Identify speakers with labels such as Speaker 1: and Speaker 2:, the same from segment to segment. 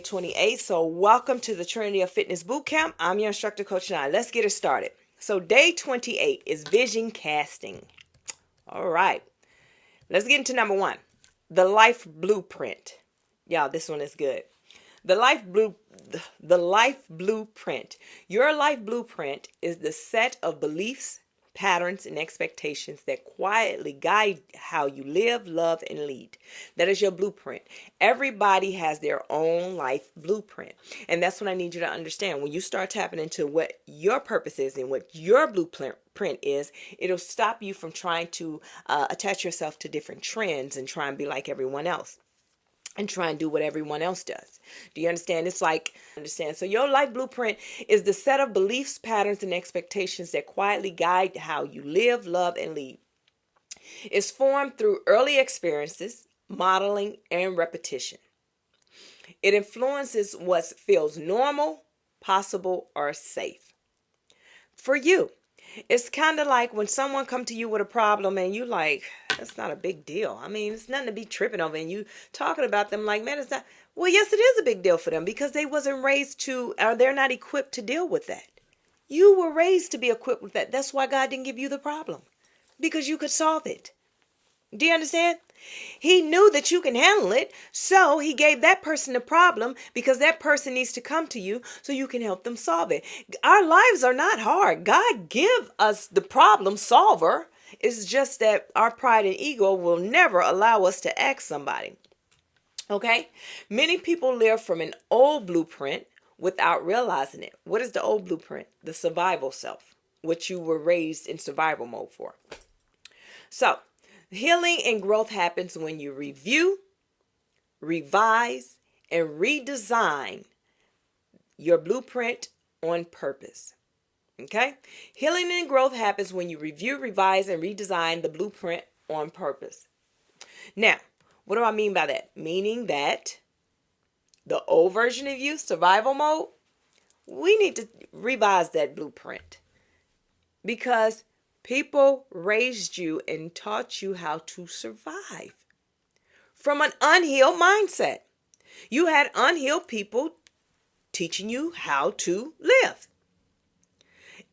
Speaker 1: 28. So welcome to the Trinity of Fitness Bootcamp. I'm your instructor, Coach Nine. Let's get it started. So day 28 is vision casting. All right. Let's get into number 1. The life blueprint. Y'all, this one is good. The life blueprint. Your life blueprint is the set of beliefs, patterns, and expectations that quietly guide how you live, love, and lead. That is your blueprint. Everybody has their own life blueprint. And that's what I need you to understand. When you start tapping into what your purpose is and what your blueprint is, it'll stop you from trying to attach yourself to different trends and try and be like everyone else and try and do what everyone else does. Do you understand? It's like, so your life blueprint is the set of beliefs, patterns, and expectations that quietly guide how you live, love, and lead. It's formed through early experiences, modeling, and repetition. It influences what feels normal, possible, or safe. For you, it's kind of like when someone come to you with a problem and you like, that's not a big deal. I mean, it's nothing to be tripping over. And you talking about them like, man, it's not. Well, yes, it is a big deal for them because they wasn't raised to, or they're not equipped to deal with that. You were raised to be equipped with that. That's why God didn't give you the problem, because you could solve it. Do you understand? He knew that you can handle it, so he gave that person the problem because that person needs to come to you so you can help them solve it. Our lives are not hard. God give us the problem solver. It's just that our pride and ego will never allow us to ask somebody. Okay? Many people live from an old blueprint without realizing it. What is the old blueprint? The survival self, which you were raised in survival mode for. So, healing and growth happens when you review, revise, and redesign your blueprint on purpose. Okay? Healing and growth happens when you review, revise, and redesign the blueprint on purpose. Now, what do I mean by that? Meaning that the old version of you, survival mode, we need to revise that blueprint because people raised you and taught you how to survive from an unhealed mindset. You had unhealed people teaching you how to live.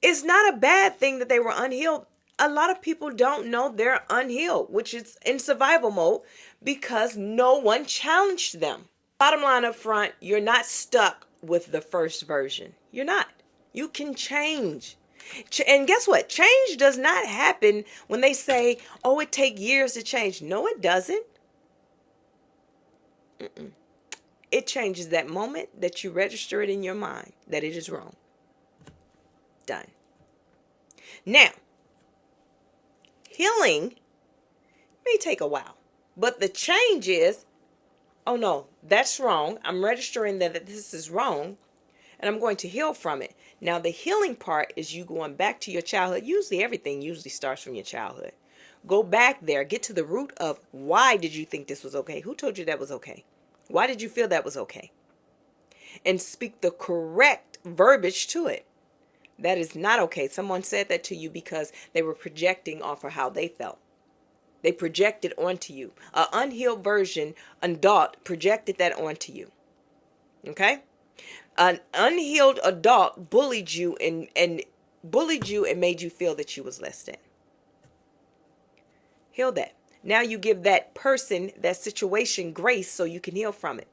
Speaker 1: It's not a bad thing that they were unhealed. A lot of people don't know they're unhealed, which is in survival mode because no one challenged them. Bottom line up front, you're not stuck with the first version. You're not. You can change. And guess what? Change does not happen when they say, oh, it takes years to change. No, it doesn't. It changes that moment that you register it in your mind that it is wrong. Done. Now, healing may take a while, but the change is, oh no, that's wrong. I'm registering that this is wrong, and I'm going to heal from it. Now, the healing part is you going back to your childhood. Usually, everything starts from your childhood. Go back there. Get to the root of why did you think this was okay? Who told you that was okay? Why did you feel that was okay? And speak the correct verbiage to it. That is not okay. Someone said that to you because they were projecting off of how they felt. They projected onto you. An unhealed version, adult, projected that onto you. Okay? An unhealed adult bullied you and made you feel that you was less than. Heal that. Now you give that person, that situation, grace so you can heal from it.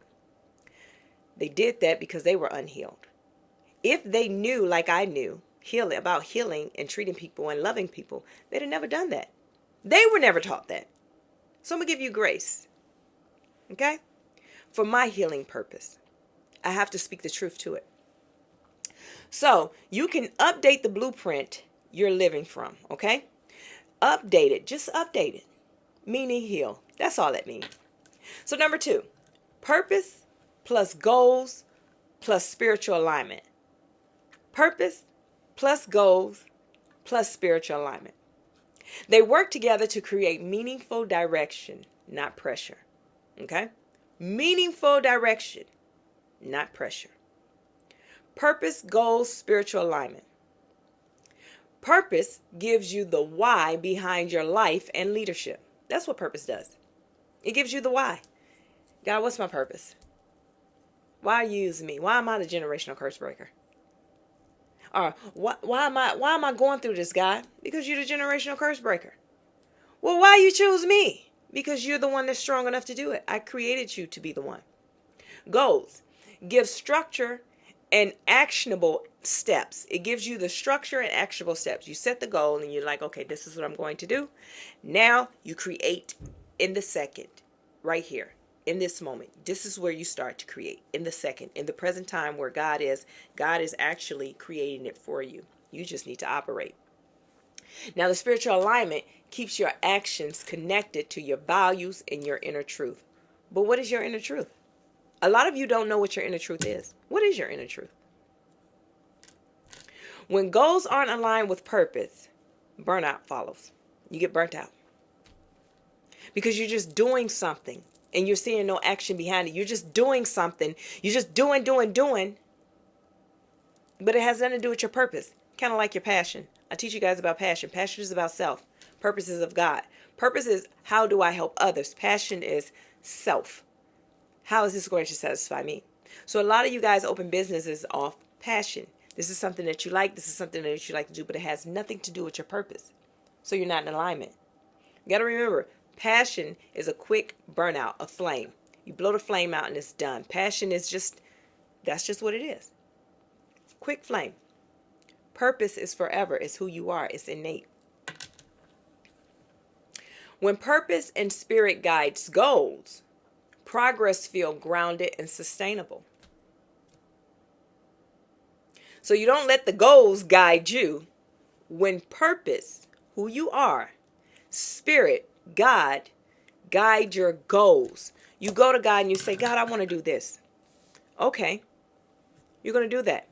Speaker 1: They did that because they were unhealed. If they knew, like I knew, about healing and treating people and loving people, they'd have never done that. They were never taught that. So I'm going to give you grace. Okay? For my healing purpose. I have to speak the truth to it. So you can update the blueprint you're living from. Okay? Update it. Just update it. Meaning heal. That's all that means. So number 2. Purpose plus goals plus spiritual alignment. Purpose plus goals plus spiritual alignment. They work together to create meaningful direction, not pressure. Okay? Meaningful direction, not pressure. Purpose, goals, spiritual alignment. Purpose gives you the why behind your life and leadership. That's what purpose does. It gives you the why. God, what's my purpose? Why are you using me? Why am I the generational curse breaker? Or why am I going through this, God? Because you're the generational curse breaker. Well, why you choose me? Because you're the one that's strong enough to do it. I created you to be the one. Goals. Give structure and actionable steps. It gives you the structure and actionable steps. You set the goal and you're like, okay, this is what I'm going to do. Now you create in the second, right here, in this moment. This is where you start to create, in the second, in the present time where God is actually creating it for you. You just need to operate. Now, the spiritual alignment keeps your actions connected to your values and your inner truth. But what is your inner truth? A lot of you don't know what your inner truth is. What is your inner truth? When goals aren't aligned with purpose, burnout follows. You get burnt out. Because you're just doing something and you're seeing no action behind it. You're just doing something. You're just doing. But it has nothing to do with your purpose. Kind of like your passion. I teach you guys about passion. Passion is about self. Purpose is of God. Purpose is, how do I help others? Passion is self. How is this going to satisfy me? So a lot of you guys open businesses off passion. This is something that you like. This is something that you like to do, but it has nothing to do with your purpose. So you're not in alignment. You got to remember, passion is a quick burnout, a flame. You blow the flame out and it's done. Passion is that's just what it is. Quick flame. Purpose is forever. It's who you are. It's innate. When purpose and spirit guides goals, progress feels grounded and sustainable. So you don't let the goals guide you. When purpose, who you are, spirit, God, guide your goals. You go to God and you say, God, I want to do this. Okay, you're going to do that.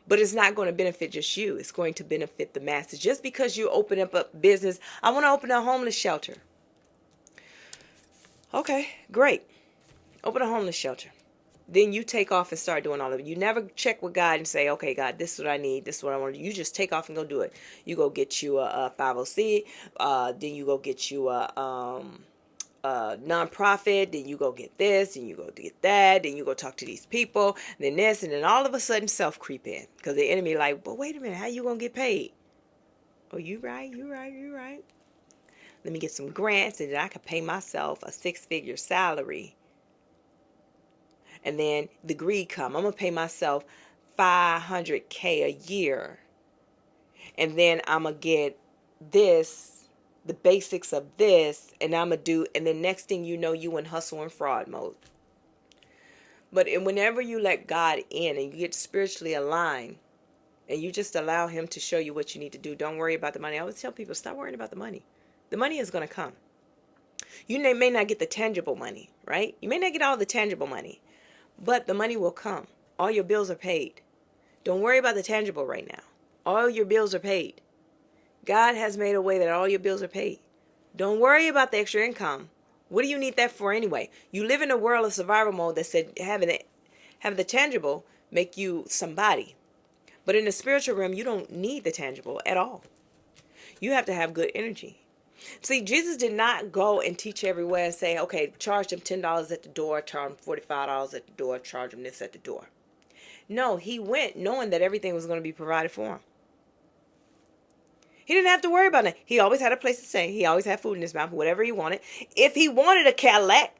Speaker 1: But it's not going to benefit just you. It's going to benefit the masses. Just because you open up a business, I want to open a homeless shelter. Okay, great. Open a homeless shelter. Then you take off and start doing all of it. You never check with God and say, okay, God, this is what I need. This is what I want to do. You just take off and go do it. You go get you a 50C. Then you go get you a nonprofit. Then you go get this. And you go get that. Then you go talk to these people. Then this. And then all of a sudden self creep in. Because the enemy like, but wait a minute. How you going to get paid? Oh, you right. Let me get some grants and then I can pay myself a 6-figure salary. And then the greed come. I'm going to pay myself $500K a year. And then I'm going to get this, the basics of this, and I'm going to do, and then next thing you know, you in hustle and fraud mode. But whenever you let God in and you get spiritually aligned and you just allow him to show you what you need to do, don't worry about the money. I always tell people, stop worrying about the money. The money is going to come. You may not get the tangible money, right? You may not get all the tangible money. But the money will come. All your bills are paid. Don't worry about the tangible right now. All your bills are paid. God has made a way that all your bills are paid. Don't worry about the extra income. What do you need that for anyway? You live in a world of survival mode that said having the tangible make you somebody. But in the spiritual realm, you don't need the tangible at all. You have to have good energy. See, Jesus did not go and teach everywhere and say, okay, charge them $10 at the door, charge them $45 at the door, charge them this at the door. No, he went knowing that everything was going to be provided for him. He didn't have to worry about it. He always had a place to stay. He always had food in his mouth, whatever he wanted. If he wanted a Cadillac,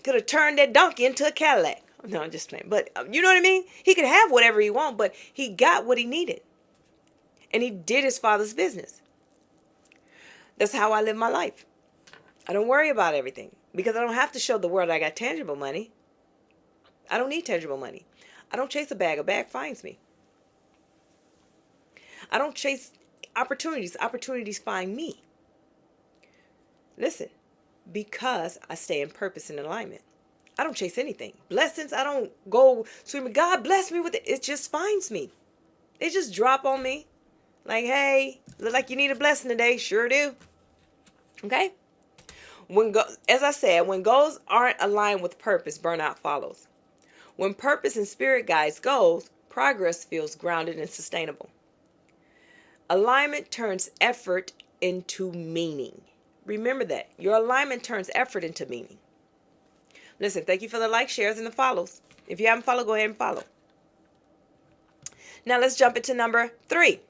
Speaker 1: could have turned that donkey into a Cadillac. No, I'm just playing. But you know what I mean? He could have whatever he wanted, but he got what he needed. And he did his father's business. That's how I live my life. I don't worry about everything because I don't have to show the world I got tangible money. I don't need tangible money. I don't chase a bag. A bag finds me. I don't chase opportunities. Opportunities find me. Listen, because I stay in purpose and alignment. I don't chase anything. Blessings, I don't go screaming, God bless me with it. It just finds me. It just drop on me. Like, hey, look like you need a blessing today. Sure do. Okay? As I said, when goals aren't aligned with purpose, burnout follows. When purpose and spirit guides goals, progress feels grounded and sustainable. Alignment turns effort into meaning. Remember that. Your alignment turns effort into meaning. Listen, thank you for the likes, shares, and the follows. If you haven't followed, go ahead and follow. Now let's jump into number 3.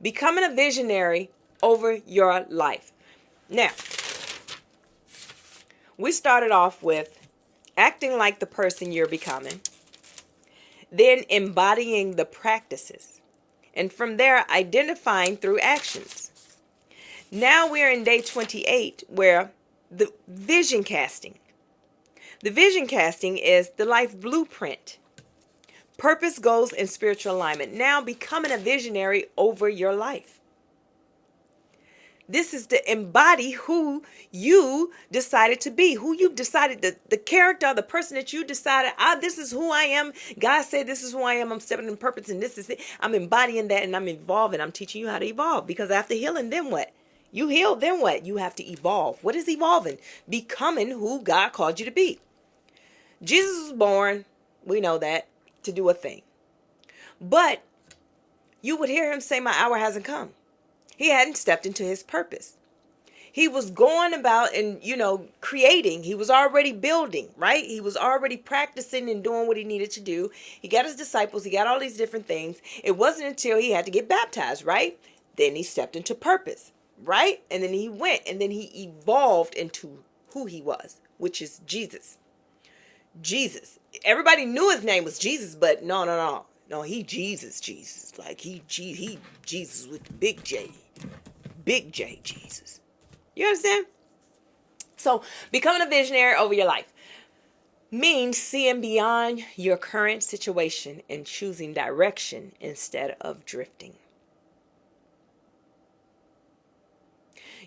Speaker 1: Becoming a visionary over your life. Now, we started off with acting like the person you're becoming, then embodying the practices, and from there, identifying through actions. Now we're in day 28, where the vision casting. The vision casting is the life blueprint. Purpose, goals, and spiritual alignment. Now becoming a visionary over your life. This is to embody who you decided to be, who you decided, the character, the person that you decided, this is who I am. God said this is who I am. I'm stepping in purpose and this is it. I'm embodying that and I'm evolving. I'm teaching you how to evolve, because after healing, then what? You heal, then what? You have to evolve. What is evolving? Becoming who God called you to be. Jesus was born, we know that, to do a thing. But you would hear him say, my hour hasn't come. He hadn't stepped into his purpose. He was going about and, creating. He was already building, right? He was already practicing and doing what he needed to do. He got his disciples. He got all these different things. It wasn't until he had to get baptized, right? Then he stepped into purpose, right? And then he went and then he evolved into who he was, which is Jesus. Jesus. Everybody knew his name was Jesus, but no, he Jesus. Like he Jesus with the big J Jesus. You understand? So becoming a visionary over your life means seeing beyond your current situation and choosing direction instead of drifting.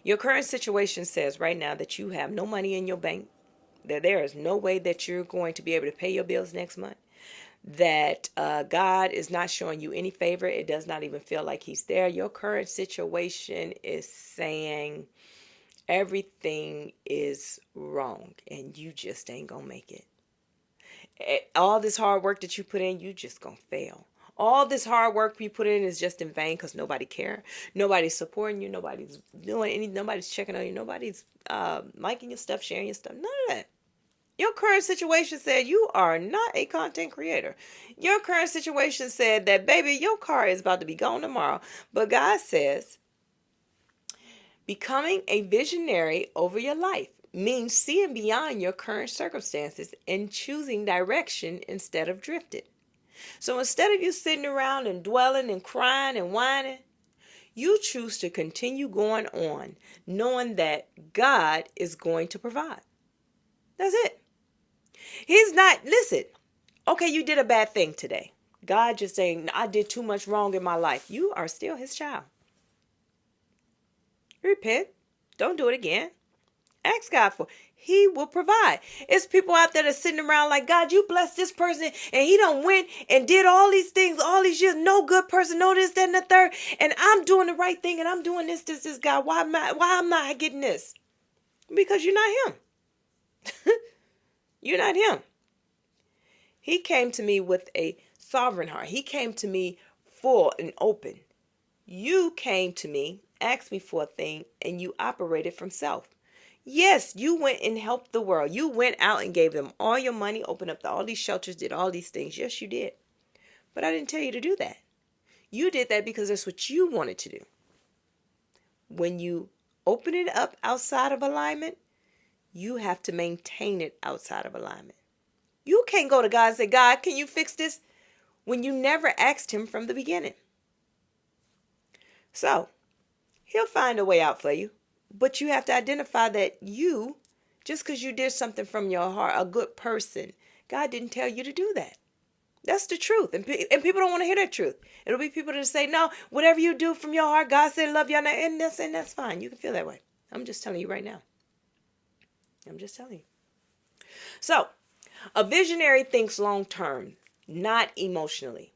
Speaker 1: Your current situation says right now that you have no money in your bank, that there is no way that you're going to be able to pay your bills next month, that God is not showing you any favor. It does not even feel like he's there. Your current situation is saying everything is wrong and you just ain't gonna make it. All this hard work that you put in, you just gonna fail. All this hard work you put in is just in vain because nobody cares. Nobody's supporting you. Nobody's doing anything. Nobody's checking on you. Nobody's liking your stuff, sharing your stuff. None of that. Your current situation said you are not a content creator. Your current situation said that, baby, your car is about to be gone tomorrow. But God says, becoming a visionary over your life means seeing beyond your current circumstances and choosing direction instead of drifting. So instead of you sitting around and dwelling and crying and whining, you choose to continue going on, knowing that God is going to provide. That's it. He's not, listen, okay, you did a bad thing today. God just saying, I did too much wrong in my life. You are still his child. Repent. Don't do it again. Ask God for it. He will provide. It's people out there that are sitting around like, God, you blessed this person and he done went and did all these things all these years. No good person, no this, that, and the third. And I'm doing the right thing and I'm doing this, God. Why I'm not getting this? Because you're not him. You're not him. He came to me with a sovereign heart. He came to me full and open. You came to me, asked me for a thing, and you operated from self. Yes, you went and helped the world. You went out and gave them all your money, opened up all these shelters, did all these things. Yes, you did. But I didn't tell you to do that. You did that because that's what you wanted to do. When you open it up outside of alignment, you have to maintain it outside of alignment. You can't go to God and say, God, can you fix this? When you never asked him from the beginning. So, he'll find a way out for you. But you have to identify that you, just because you did something from your heart, a good person, God didn't tell you to do that. That's the truth. And people don't want to hear that truth. It'll be people that say, no, whatever you do from your heart, God said love you. And that's fine. You can feel that way. I'm just telling you right now. I'm just telling you. So, a visionary thinks long term, not emotionally.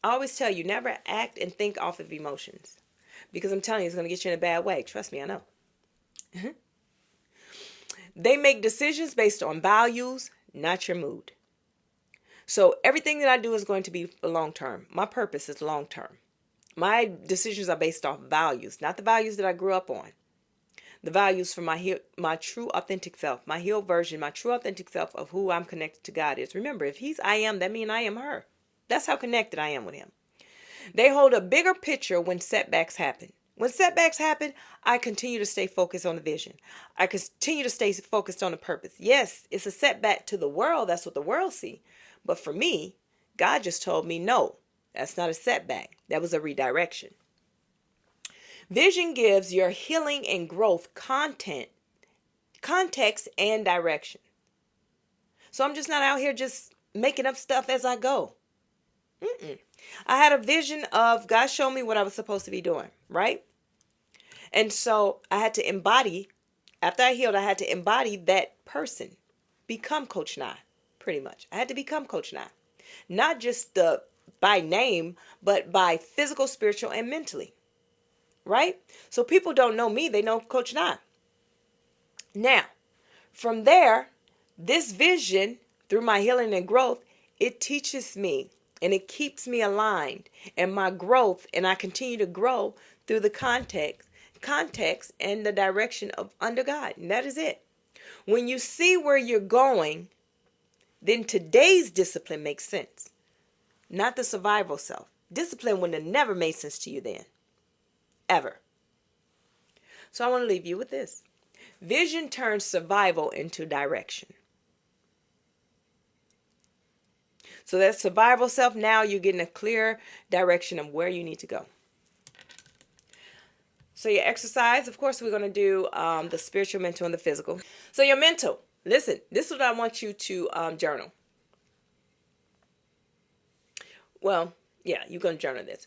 Speaker 1: I always tell you, never act and think off of emotions. Because I'm telling you, it's going to get you in a bad way. Trust me, I know. They make decisions based on values, not your mood. So everything that I do is going to be long term. My purpose is long term. My decisions are based off values, not the values that I grew up on. the values for my true authentic self, my healed version, my true authentic self of who I'm connected to God is. Remember, if he's I am, that means I am her. That's how connected I am with him. They hold a bigger picture when setbacks happen. When setbacks happen, I continue to stay focused on the vision. I continue to stay focused on the purpose. Yes, it's a setback to the world. That's what the world see. But for me, God just told me, no, that's not a setback. That was a redirection. Vision gives your healing and growth context, and direction. So I'm just not out here just making up stuff as I go. I had a vision of God showed me what I was supposed to be doing, right? And so I had to embody, after I healed, I had to embody that person, become Coach Nye, pretty much. I had to become Coach Nye. Not just by name, but by physical, spiritual, and mentally. Right? So people don't know me, they know Coach Nye. Now, from there, this vision, through my healing and growth, it teaches me and it keeps me aligned and my growth, and I continue to grow through the context and the direction of under God. And that is it. When you see where you're going, then today's discipline makes sense. Not the survival self. Discipline would have never made sense to you then. Ever. So I want to leave you with this. Vision turns survival into direction. So that survival self, now you're getting a clear direction of where you need to go. So your exercise, of course, we're going to do the spiritual, mental, and the physical. So your mental, listen, this is what I want you to journal. Well, yeah, you're going to journal this.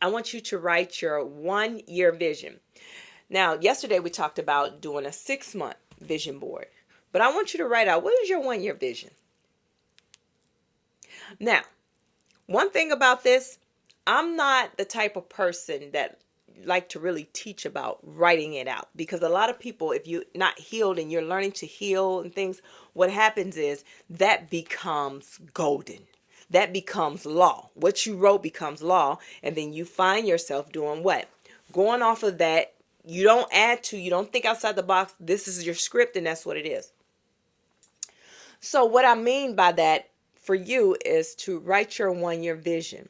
Speaker 1: I want you to write your 1-year vision. Now, yesterday we talked about doing a 6-month vision board. But I want you to write out, what is your 1-year vision? Now, one thing about this, I'm not the type of person that like to really teach about writing it out. Because a lot of people, if you're not healed and you're learning to heal and things, what happens is that becomes golden. That becomes law. What you wrote becomes law. And then you find yourself doing what? Going off of that. You don't add to, you don't think outside the box. This is your script and that's what it is. So what I mean by that for you is to write your 1-year vision.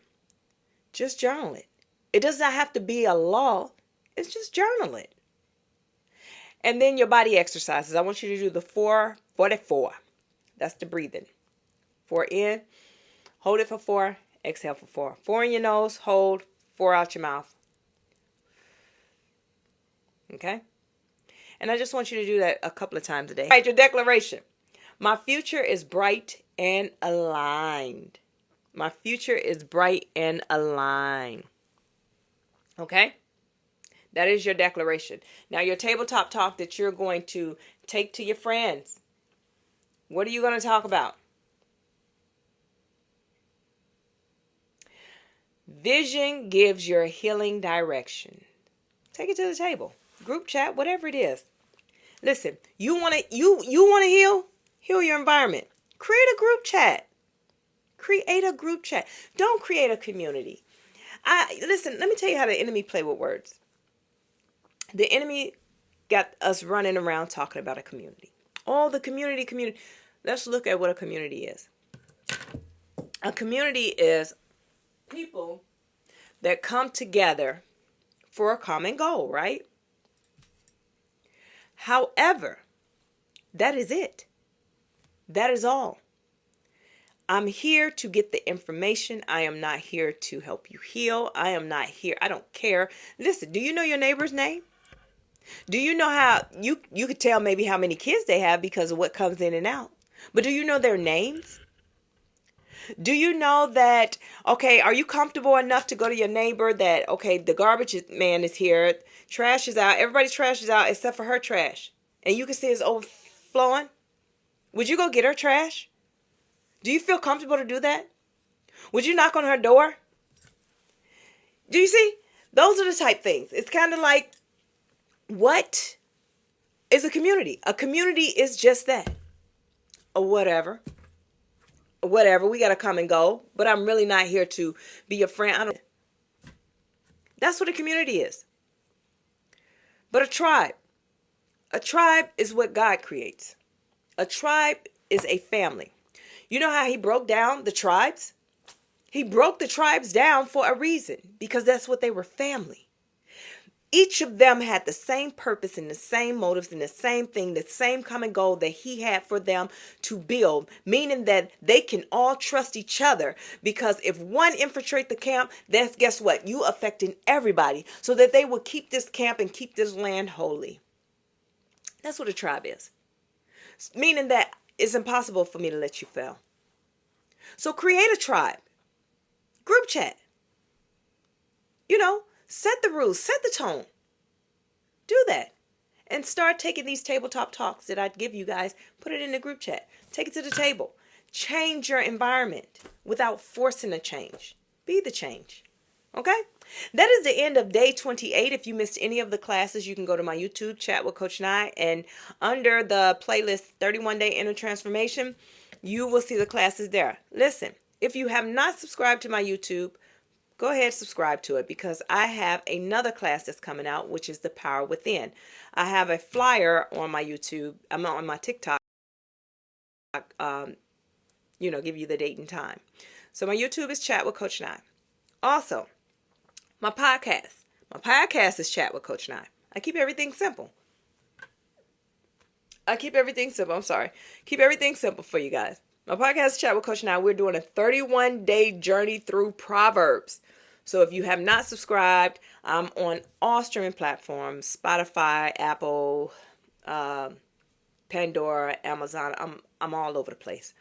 Speaker 1: Just journal it. It does not have to be a law. It's just journal it. And then your body exercises. I want you to do the 4-44. That's the breathing. 4 in. Hold it for 4. Exhale for 4. 4 in your nose. Hold. 4 out your mouth. Okay? And I just want you to do that a couple of times a day. All right, your declaration. My future is bright and aligned. My future is bright and aligned. Okay? That is your declaration. Now, your tabletop talk that you're going to take to your friends. What are you going to talk about? Vision gives your healing direction. Take it to the table. Group chat, whatever it is. Listen, you want to heal? Heal your environment. Create a group chat. Create a group chat. Don't create a community. Listen, let me tell you how the enemy play with words. The enemy got us running around talking about a community. Oh, the community. Let's look at what a community is. A community is people that come together for a common goal, right? However, that is it. That is all. I'm here to get the information. I am not here to help you heal. I am not here. I don't care. Listen, do you know your neighbor's name? Do you know how you could tell maybe how many kids they have because of what comes in and out? But do you know their names? Do you know that, okay, are you comfortable enough to go to your neighbor that, okay, the garbage man is here, trash is out, everybody's trash is out except for her trash, and you can see it's overflowing? Would you go get her trash? Do you feel comfortable to do that? Would you knock on her door? Do you see? Those are the type things. It's kind of like, what is a community? A community is just that. Or whatever. Whatever. We got to come and go. But I'm really not here to be your friend. That's what a community is. But a tribe. A tribe is what God creates. A tribe is a family. You know how he broke down the tribes? He broke the tribes down for a reason, because that's what they were, family. Each of them had the same purpose and the same motives and the same thing, the same common goal that he had for them to build, meaning that they can all trust each other, because if one infiltrate the camp, that's, guess what? You affecting everybody, so that they will keep this camp and keep this land holy. That's what a tribe is. Meaning that it's impossible for me to let you fail. So create a tribe. Group chat. Set the rules, set the tone. Do that. And start taking these tabletop talks that I give you guys, put it in the group chat. Take it to the table. Change your environment without forcing a change. Be the change. Okay? That is the end of day 28. If you missed any of the classes, you can go to my YouTube, Chat with Coach Nye, and under the playlist 31 Day Inner Transformation, you will see the classes there. Listen, if you have not subscribed to my YouTube, go ahead and subscribe to it, because I have another class that's coming out, which is the Power Within. I have a flyer on my YouTube. I'm on my TikTok. Give you the date and time. So my YouTube is Chat with Coach Nye. Also, my podcast. My podcast is Chat with Coach Nye. I keep everything simple. Keep everything simple for you guys. My podcast is Chat with Coach Nye. We're doing a 31-day journey through Proverbs. So if you have not subscribed, I'm on all streaming platforms: Spotify, Apple, Pandora, Amazon. I'm all over the place.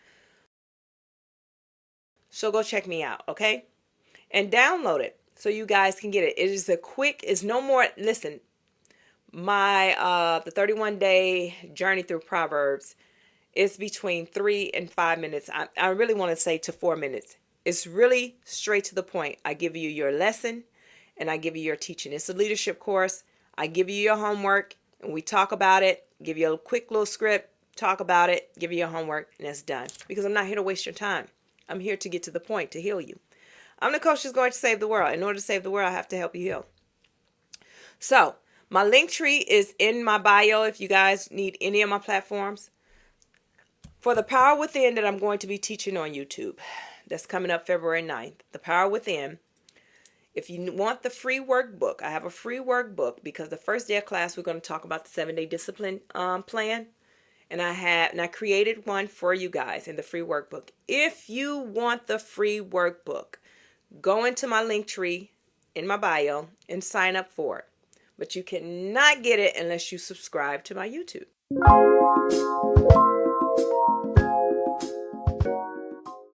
Speaker 1: So go check me out, okay? And download it so you guys can get it. It is it's no more. Listen, the 31-day journey through Proverbs is between 3 and 5 minutes. I really want to say to 4 minutes. It's really straight to the point. I give you your lesson and I give you your teaching. It's a leadership course. I give you your homework and we talk about it, give you a quick little script, talk about it, give you your homework, and that's done. Because I'm not here to waste your time. I'm here to get to the point, to heal you. I'm the coach that's going to save the world. In order to save the world, I have to help you heal. So my link tree is in my bio if you guys need any of my platforms. For the Power Within that I'm going to be teaching on YouTube, that's coming up February 9th. The Power Within. If you want the free workbook, I have a free workbook, because the first day of class we're going to talk about the 7-day discipline plan, and I created one for you guys in the free workbook. If you want the free workbook, go into my link tree in my bio and sign up for it. But you cannot get it unless you subscribe to my YouTube.